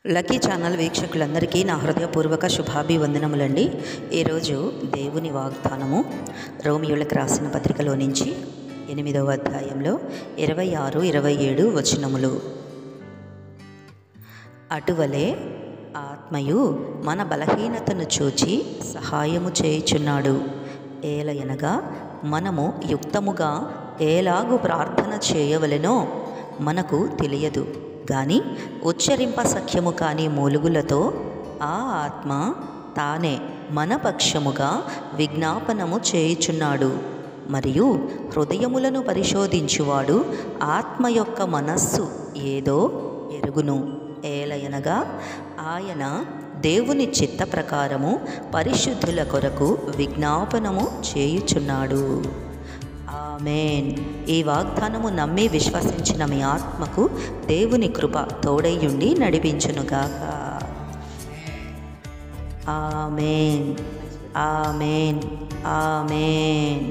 Lucky channel వీక్షకులందరికీ నా హృదయపూర్వక శుభాభివందనములండి. ఈరోజు దేవుని వాగ్దానము రోమియోలకు రాసిన పత్రికలో నుంచి 8వ అధ్యాయంలో 26, 27 వచనములు. అటువలే ఆత్మయు మన బలహీనతను చూచి సహాయము చేయుచున్నాడు. ఏలయనగా మనము యుక్తముగా ఏలాగు ప్రార్థన చేయవలెనో మనకు తెలియదు గాని ఉచ్చరింప సఖ్యము కాని మూలుగులతో ఆ ఆత్మ తానే మన పక్షముగా విజ్ఞాపనము చేయుచున్నాడు. మరియు హృదయములను పరిశోధించువాడు ఆత్మ యొక్క మనస్సు ఏదో ఎరుగును. ఏలయనగా ఆయన దేవుని చిత్త ప్రకారము పరిశుద్ధుల కొరకు విజ్ఞాపనము చేయుచున్నాడు. ఆమేన్. ఈ వాగ్దానము నమ్మి విశ్వసించిన మీ ఆత్మకు దేవుని కృప తోడైయుండి నడిపించునుగాక. ఆమేన్, ఆమేన్, ఆమేన్.